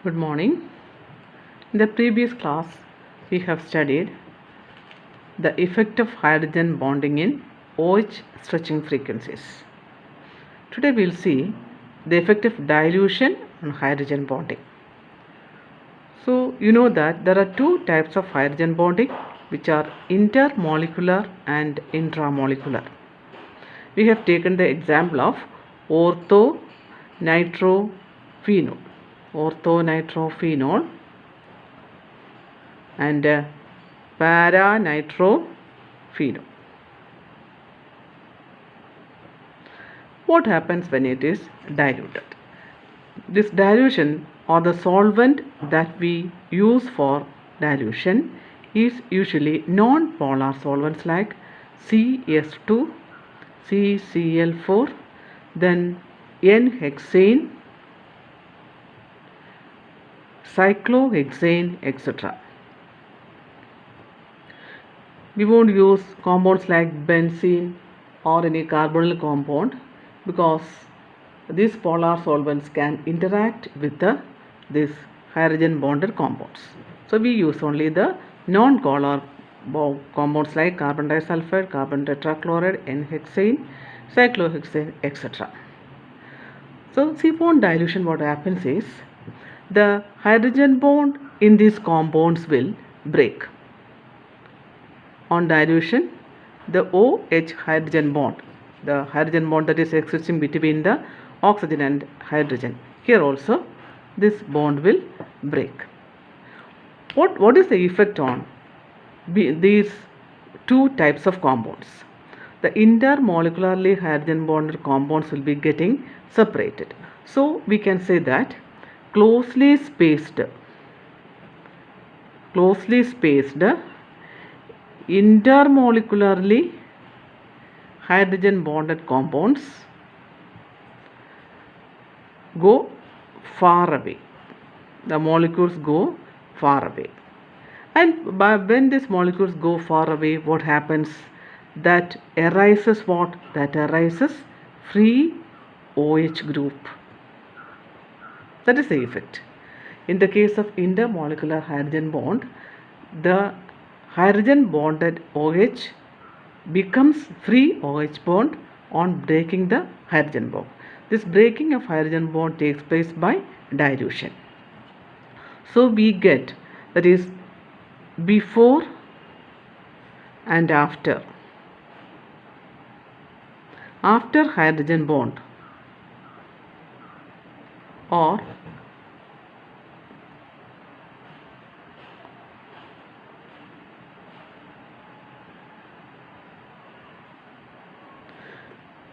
Good morning. In the previous class, we have studied the effect of hydrogen bonding in OH stretching frequencies. Today we will see the effect of dilution on hydrogen bonding. So you know that there are two types of hydrogen bonding, which are intermolecular and intramolecular. We have taken the example of orthonitrophenol and paranitrophenol. What happens when it is diluted? This dilution, or the solvent that we use for dilution, is usually non-polar solvents like CS2, CCl4, then N-hexane, cyclohexane, etc. We won't use compounds like benzene or any carbonyl compound because these polar solvents can interact with this hydrogen bonded compounds. So we use only the non-polar compounds like carbon disulfide, carbon tetrachloride, N-hexane, cyclohexane, etc. So see, upon dilution, what happens is the hydrogen bond in these compounds will break. On dilution, the OH hydrogen bond, the hydrogen bond that is existing between the oxygen and hydrogen, here also this bond will break. What is the effect on these two types of compounds? The intermolecularly hydrogen bonded compounds will be getting separated. So we can say that closely spaced intermolecularly hydrogen bonded compounds go far away. The molecules go far away. And when these molecules go far away, what happens? That arises what? That arises free OH group. That is the effect. In the case of intermolecular hydrogen bond, the hydrogen bonded OH becomes free OH bond on breaking the hydrogen bond. This breaking of hydrogen bond takes place by dilution. So we get, that is, before and after hydrogen bond, or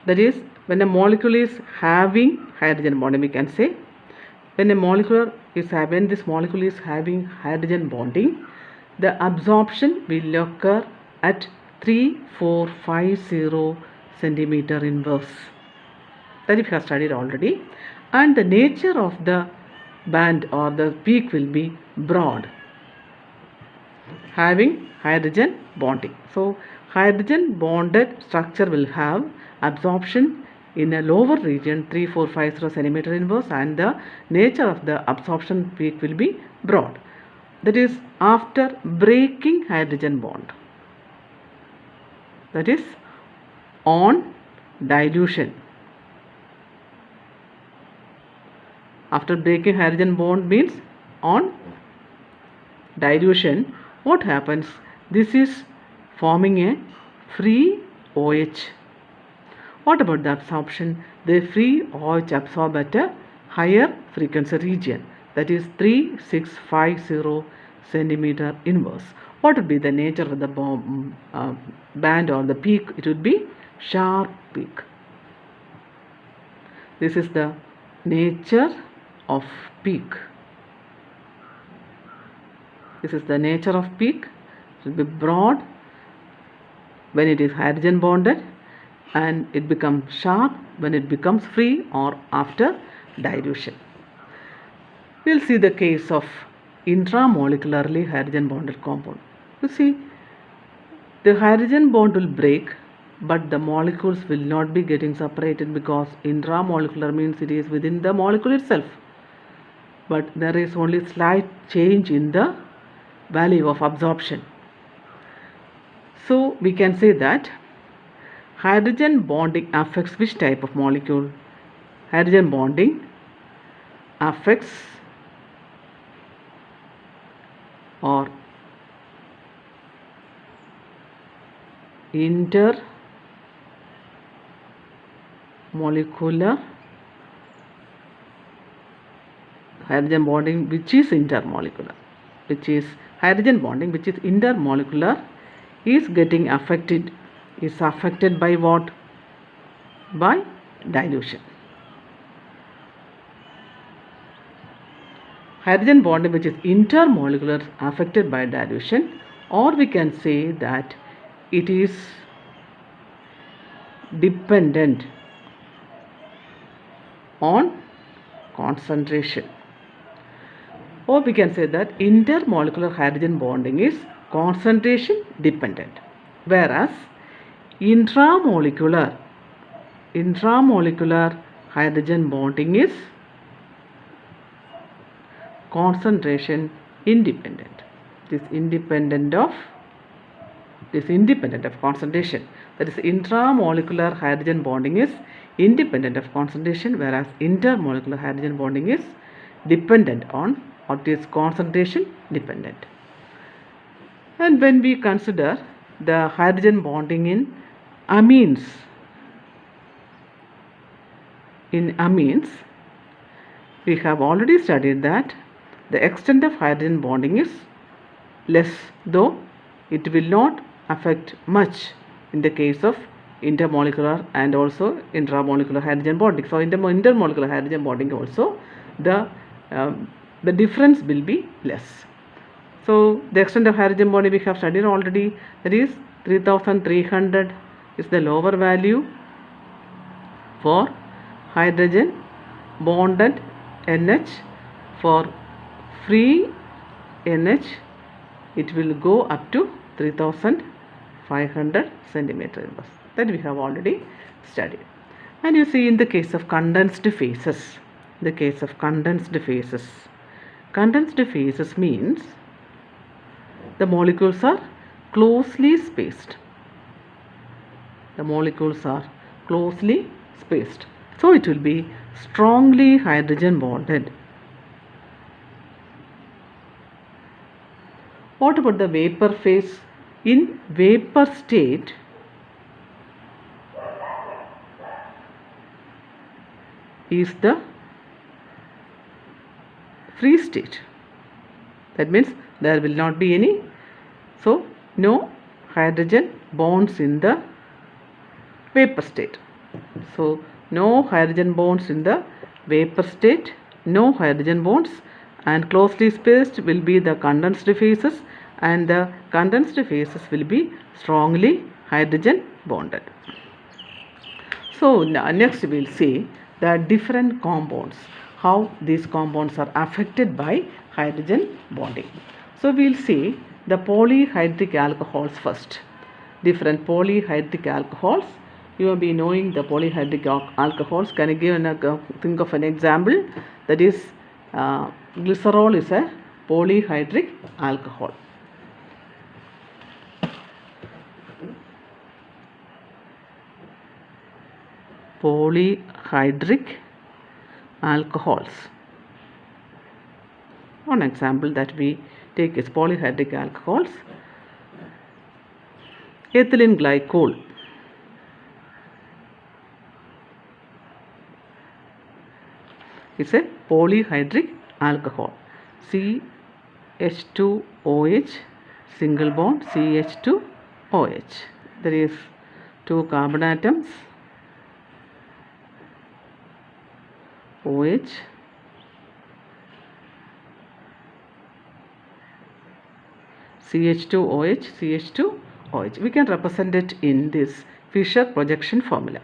that is, when a molecule is having hydrogen bonding, we can say when this molecule is having hydrogen bonding, the absorption will occur at 3450 centimeter inverse. That we have studied already. And the nature of the band or the peak will be broad, having hydrogen bonding. So hydrogen bonded structure will have absorption in a lower region 3450 centimeter inverse, and the nature of the absorption peak will be broad. That is after breaking hydrogen bond. That is on dilution. After breaking hydrogen bond means on dilution, what happens? This is forming a free OH. What about the absorption? The free OH absorb at a higher frequency region, that is 3650 centimeter inverse. What would be the nature of the band or the peak? It would be sharp peak. This is the nature of peak. This is the nature of peak. It will be broad when it is hydrogen bonded, and it becomes sharp when it becomes free or after dilution. We will see the case of intramolecularly hydrogen bonded compound. You see, the hydrogen bond will break, but the molecules will not be getting separated, because intramolecular means it is within the molecule itself. but there is only slight change in the value of absorption. So we can say that hydrogen bonding affects which type of molecule? Hydrogen bonding affects or intermolecular hydrogen bonding which is intermolecular, which is hydrogen bonding which is intermolecular is getting affected, is affected by what? By dilution. Hydrogen bonding which is intermolecular affected by dilution, or we can say that it is dependent on concentration, or we can say that intermolecular hydrogen bonding is concentration dependent, whereas intramolecular hydrogen bonding is concentration independent. This independent of concentration. That is, intramolecular hydrogen bonding is independent of concentration, whereas intermolecular hydrogen bonding is dependent on, or it is concentration dependent. And when we consider the hydrogen bonding in amines, we have already studied that the extent of hydrogen bonding is less, though it will not affect much in the case of intermolecular and also intramolecular hydrogen bonding. So in the intermolecular hydrogen bonding also the difference will be less. So the extent of hydrogen bonding we have studied already, that is 3300 is the lower value for hydrogen bonded NH. For free NH it will go up to 3500 centimeter inverse, that we have already studied. And you see, in the case of condensed phases, condensed phases means the molecules are closely spaced. So it will be strongly hydrogen bonded. What about the vapor phase? In vapor state, is the free state. That means there will not be any, so no hydrogen bonds in the vapor state. So no hydrogen bonds in the vapor state, no hydrogen bonds, and closely spaced will be the condensed phases, and the condensed phases will be strongly hydrogen bonded. So next we will see the different compounds, how these compounds are affected by hydrogen bonding. So we will see the polyhydric alcohols first. Different polyhydric alcohols. You will be knowing the polyhydric alcohols. Can you think of an example? That is, glycerol is a polyhydric alcohol. Polyhydric alcohols. One example that we take is polyhydric alcohols. Ethylene glycol is a polyhydric alcohol. CH2OH, single bond CH2OH. There is 2 carbon atoms, OH, CH2OH, CH2OH. We can represent it in this Fischer projection formula.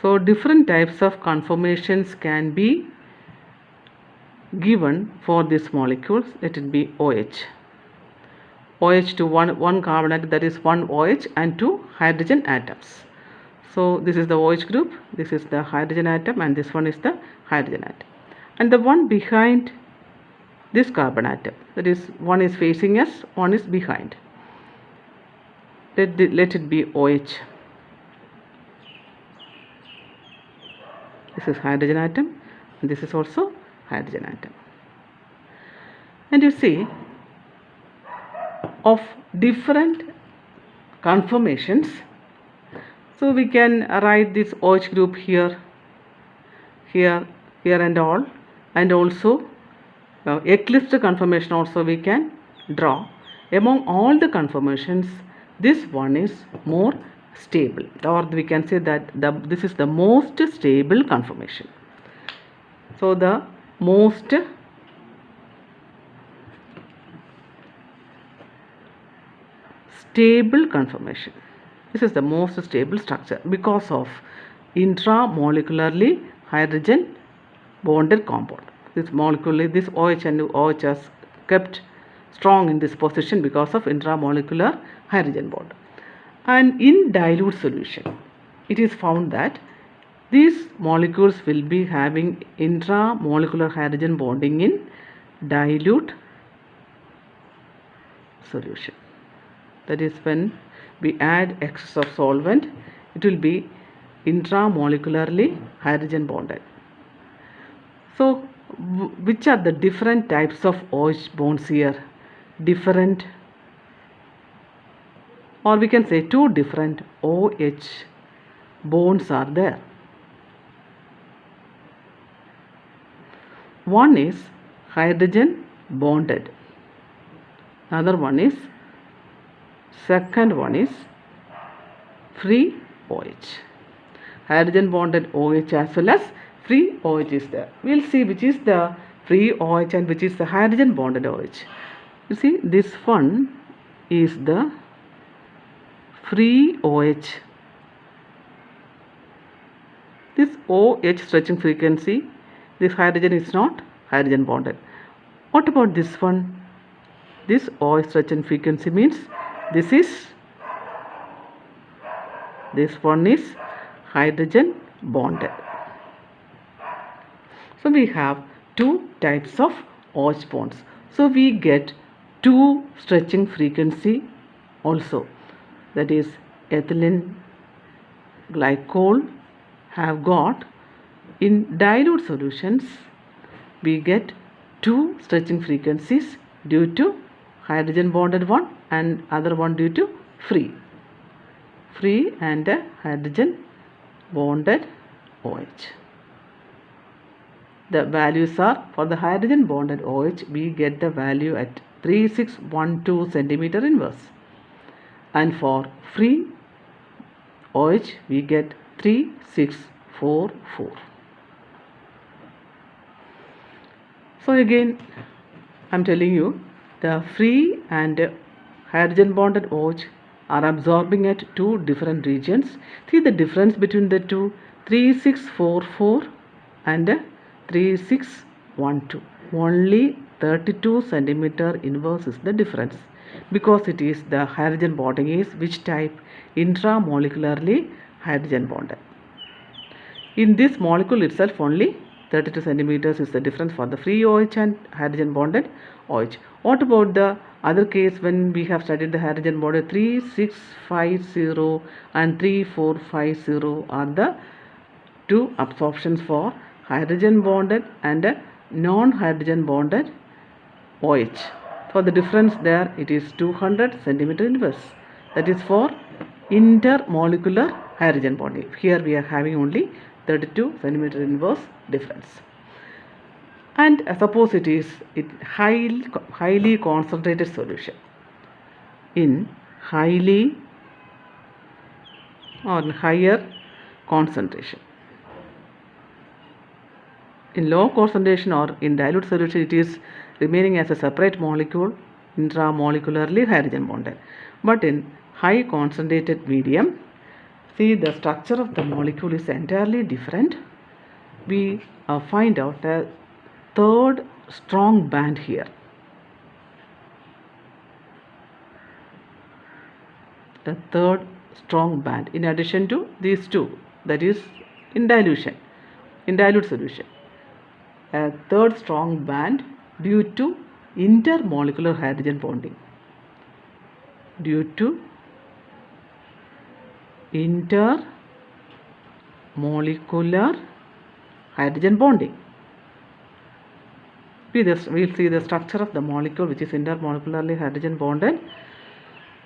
So different types of conformations can be given for these molecules. Let it be OH. OH to one carbon atom, that is one OH and 2 hydrogen atoms. So this is the OH group, this is the hydrogen atom, and this one is the hydrogen atom. And the one behind this carbon atom, that is, one is facing us, one is behind. Let it be OH. This is hydrogen atom, and this is also hydrogen atom. And you see, of different conformations, so we can write this OH group here, here, here and all, and also eclipsed conformation also we can draw. Among all the conformations, this one is more stable, or we can say that this is the most stable conformation. So the most stable conformation, this is the most stable structure because of intramolecularly hydrogen bonded compound. This molecule, this OH and OH is kept strong in this position because of intramolecular hydrogen bond. And in dilute solution, it is found that these molecules will be having intramolecular hydrogen bonding in dilute solution. That is, when we add excess of solvent, it will be intramolecularly hydrogen bonded. So which are the different types of OH bonds here? Different, or we can say two different OH bonds are there. One is hydrogen bonded, another one is, second one is free OH. Hydrogen bonded OH as well as free OH is there. We will see which is the free OH and which is the hydrogen bonded OH. You see, this one is the free OH. This OH stretching frequency, this hydrogen is not hydrogen bonded. What about this one? This OH stretching frequency means this one is hydrogen bonded. So we have two types of OH bonds. So we get two stretching frequency also. That is, ethylene glycol have got, in dilute solutions we get two stretching frequencies due to hydrogen bonded one and other one due to free and hydrogen bonded OH. The values are, for the hydrogen bonded OH we get the value at 3612 centimeter inverse, and for free OH we get 3644. So again I am telling you, the free and hydrogen bonded OH are absorbing at two different regions. See the difference between the two, 3644 and 3612. Only 32 centimeter inverse is the difference, because it is the hydrogen bonding is which type? Intramolecularly hydrogen bonded. In this molecule itself only 32 centimeters is the difference for the free OH and hydrogen bonded OH. What about the other case when we have studied the hydrogen bonded? 3650 and 3450 are the two absorptions for hydrogen bonded and non-hydrogen bonded OH. For the difference there, it is 200 centimeter inverse. That is for intermolecular hydrogen bonding. Here we are having only 32 centimeter inverse difference. And suppose it is highly concentrated solution. In highly or higher concentration. In low concentration or in dilute solution, it is remaining as a separate molecule, intramolecularly hydrogen bonded. But in high concentrated medium, see the structure of the molecule is entirely different. We find out a third strong band here. The third strong band in addition to these two, that is in dilute solution. A third strong band due to intermolecular hydrogen bonding. Due to intermolecular hydrogen bonding. We'll see the structure of the molecule which is intermolecularly hydrogen bonded.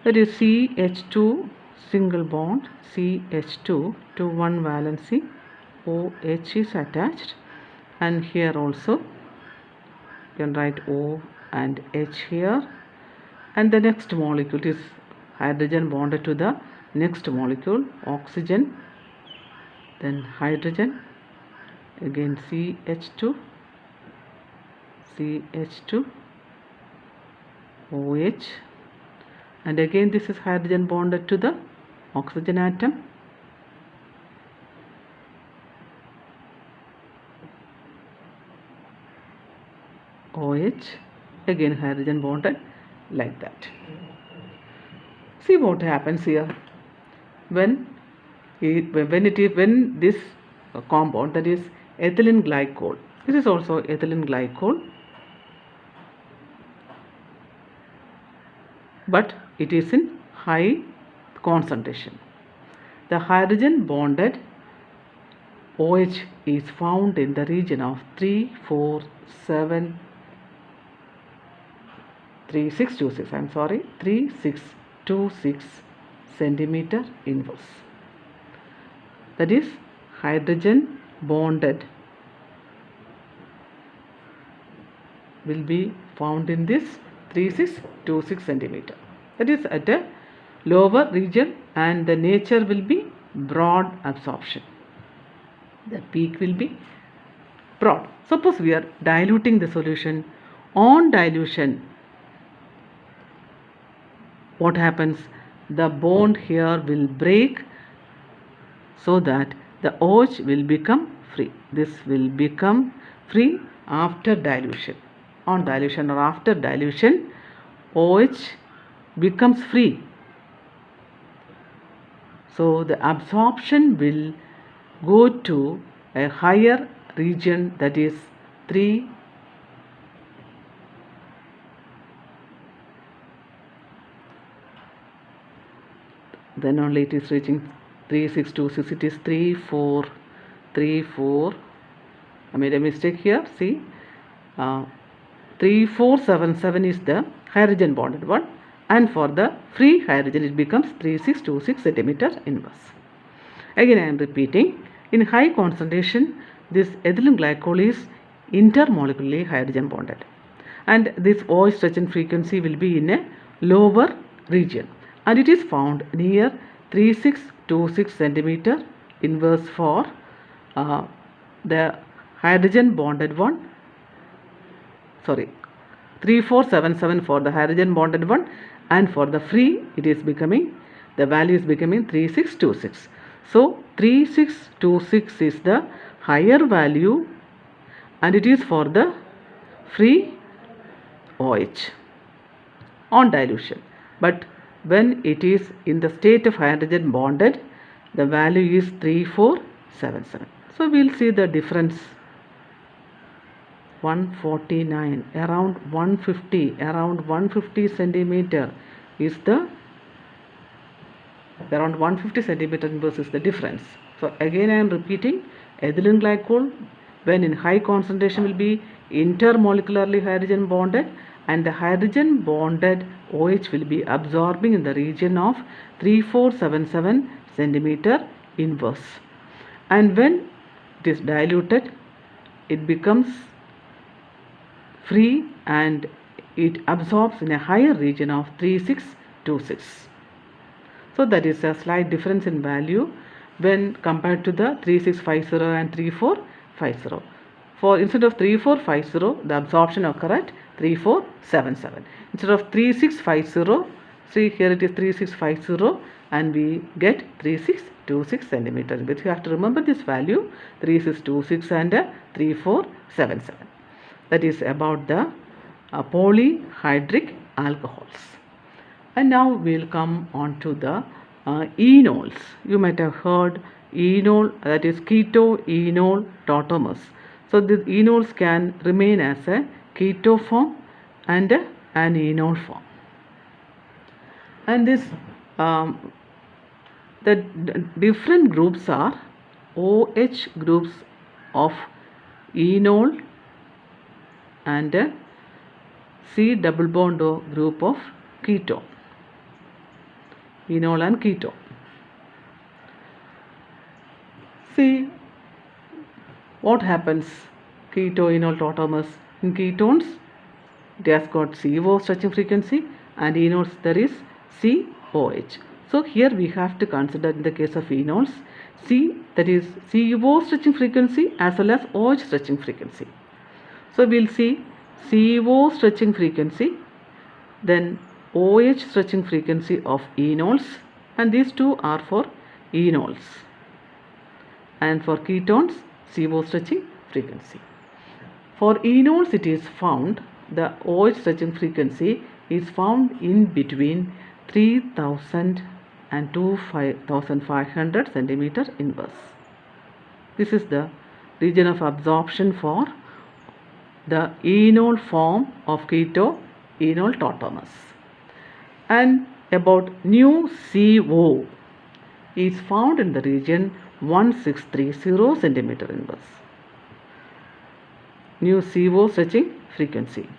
That is CH2 single bond, CH2 to one valency, OH is attached, and here also you can write O and H here, and the next molecule is hydrogen bonded to the next molecule, oxygen, then hydrogen, again CH2, OH, and again this is hydrogen bonded to the oxygen atom, OH, again hydrogen bonded, like that. See what happens here when this compound, that is ethylene glycol, this is also ethylene glycol, but it is in high concentration. The hydrogen bonded OH is found in the region of 3626 centimeter inverse. That is hydrogen bonded will be found in this 3626 centimeter. That is at a lower region, and the nature will be broad absorption. The peak will be broad. Suppose we are diluting the solution. On dilution, what happens? The bond here will break so that the OH will become free. This will become free after dilution. On dilution or after dilution, OH becomes free. So the absorption will go to a higher region, that is 3 then only it is reaching 3626. It is 3434. I made a mistake here. See, 3477 is the hydrogen bonded one, and for the free hydrogen it becomes 3626 centimeter inverse. Again I am repeating, in high concentration this ethylene glycol is intermolecularly hydrogen bonded, and this OH stretching frequency will be in a lower region, and it is found near 3626 centimeter inverse for the hydrogen bonded one, 3477 for the hydrogen bonded one, and for the free it is becoming, the value is becoming 3626. So 3626 is the higher value, and it is for the free OH on dilution. But when it is in the state of hydrogen bonded, the value is 3477. So we will see the difference. 149, around 150 centimeter is the, around 150 centimeter inverse is the difference. So again I am repeating, ethylene glycol when in high concentration will be intermolecularly hydrogen bonded, and the hydrogen bonded OH will be absorbing in the region of 3477 centimeter inverse, and when it is diluted it becomes free and it absorbs in a higher region of 3626. So that is a slight difference in value when compared to the 3650 and 3450. For instead of 3450, the absorption occur at 3477. Instead of 3650, see here it is 3650, and we get 3626 centimeters. But you have to remember this value, 3626 and 3477. That is about the polyhydric alcohols. And now we will come on to the enols. You might have heard enol, that is keto enol tautomers. So the enols can remain as a keto form and an enol form. And this the different groups are OH groups of enol and C double bond O group of ketone. Enol and ketone. See what happens keto-enol tautomers. In ketones it has got CO stretching frequency, and enols there is COH. So here we have to consider in the case of enols C, that is CO stretching frequency as well as OH stretching frequency. So we will see CO stretching frequency, then OH stretching frequency of enols, and these two are for enols, and for ketones CO stretching frequency. For enols it is found the OH stretching frequency is found in between 3000 and 2500 centimeter inverse. This is the region of absorption for the enol form of keto-enol tautomers. And about nu CO is found in the region 1630 centimeter inverse. Nu CO stretching frequency.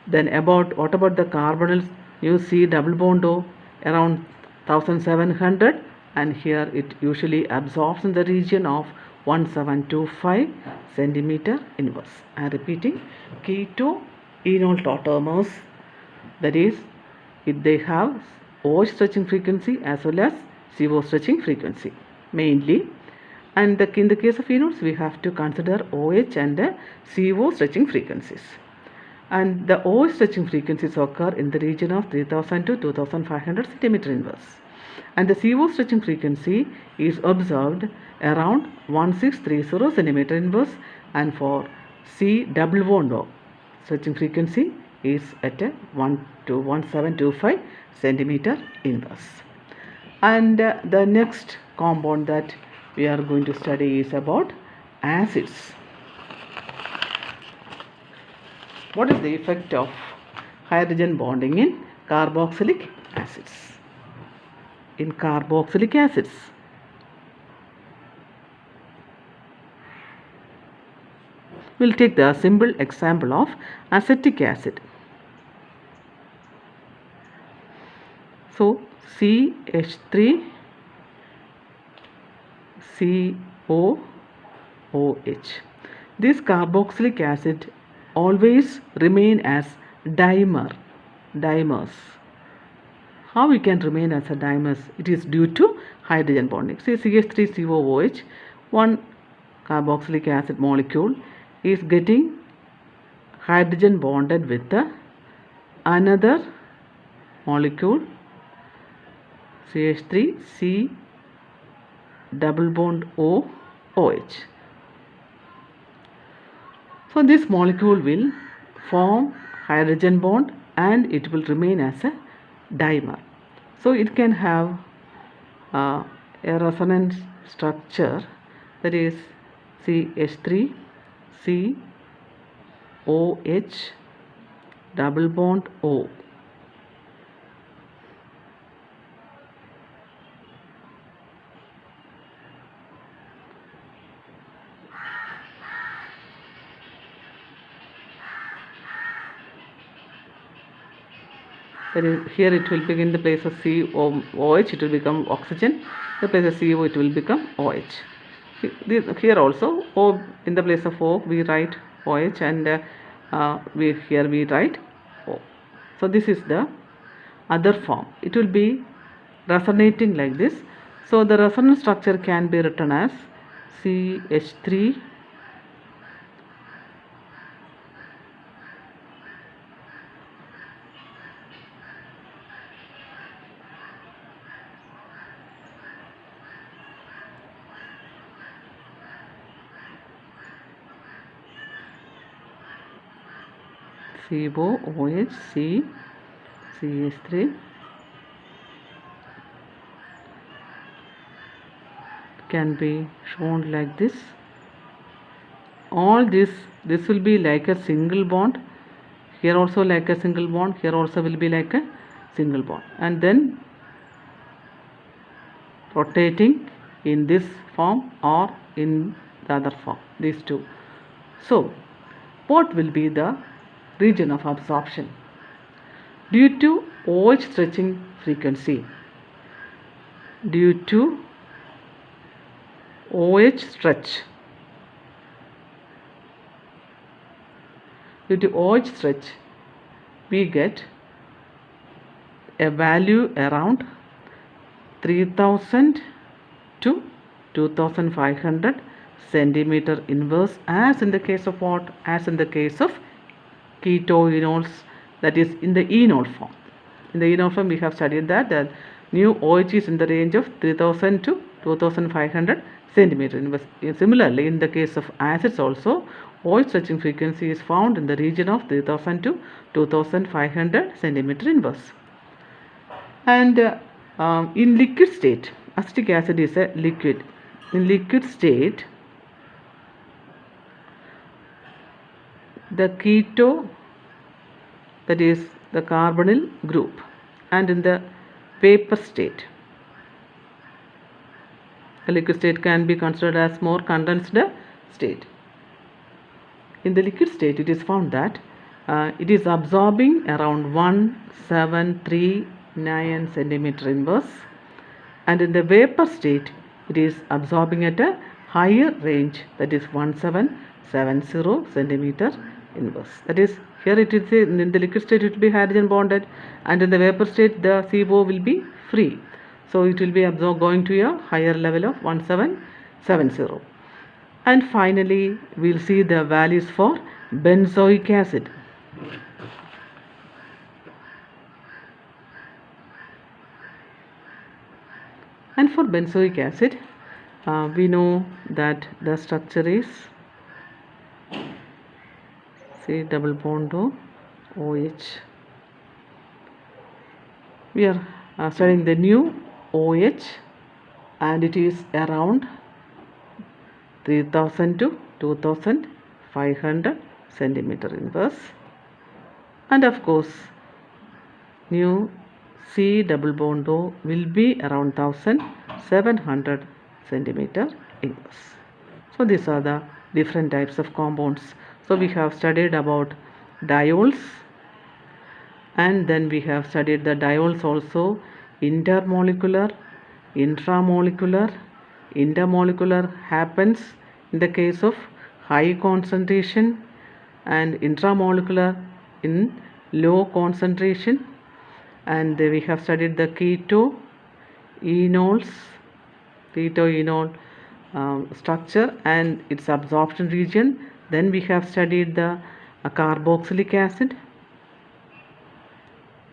Then what about the carbonyls? Nu C double bond O around 1700, and here it usually absorbs in the region of 1725 centimeter inverse. I am repeating, keto-enol tautomers, that is they have OH stretching frequency as well as CO stretching frequency mainly, and in the case of enols we have to consider OH and CO stretching frequencies, and the OH stretching frequencies occur in the region of 3000 to 2500 centimeter inverse, and the CO stretching frequency is observed around 1630 centimeter inverse, and for C double bond O stretching frequency is at 1 to 1725 centimeter inverse. And the next compound that we are going to study is about acids. What is the effect of hydrogen bonding in carboxylic acids? In carboxylic acids, we will take the simple example of acetic acid. So CH3 COOH. This carboxylic acid always remain as dimers. How we can remain as a dimers? It is due to hydrogen bonding. See CH3COOH, one carboxylic acid molecule is getting hydrogen bonded with another molecule CH3C double bond OH. So this molecule will form hydrogen bond and it will remain as a dimer. So it can have a resonance structure, that is CH3COH double bond O. That is, here it will be in the place of COOH, it will become oxygen. In the place of CO, it will become OH. Here also, O, in the place of O, we write OH, and here we write O. So this is the other form. It will be resonating like this. So the resonance structure can be written as CH3 COOH C CH3 can be shown like this. All this will be like a single bond, here also like a single bond, here also will be like a single bond, and then rotating in this form or in the other form, these two. So what will be the region of absorption? Due to OH stretching frequency, due to OH stretch, due to OH stretch, we get a value around 3000 to 2500 centimeter inverse, as in the case of what? As in the case of ketoenols, that is in the enol form. In the enol form we have studied that the new OH is in the range of 3000 to 2500 centimeter inverse. Similarly, in the case of acids also, OH stretching frequency is found in the region of 3000 to 2500 centimeter inverse. And in liquid state, acetic acid is a liquid. In liquid state, the keto, that is the carbonyl group, and in the vapor state, a liquid state can be considered as more condensed state. In the liquid state, it is found that it is absorbing around 1739 centimeter inverse, and in the vapor state it is absorbing at a higher range, that is 1770 centimeter inverse. That is, here it is in the liquid state it will be hydrogen bonded, and in the vapor state the CO will be free, so it will be going to a higher level of 1770. And finally we will see the values for benzoic acid. And for benzoic acid, we know that the structure is, see, double bond OH. We are studying the new OH, and it is around 3000 to 2500 centimeter inverse, and of course new C double bond O will be around 1700 centimeter inverse. So these are the different types of compounds. So we have studied about diols, and then we have studied the diols also intermolecular, intramolecular. Intermolecular happens in the case of high concentration, and intramolecular in low concentration. And we have studied the ketoenol structure and its absorption region. Then we have studied the carboxylic acid.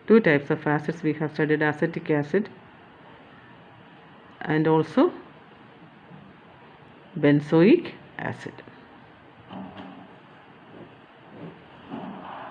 Two types of acids we have studied, acetic acid and also benzoic acid.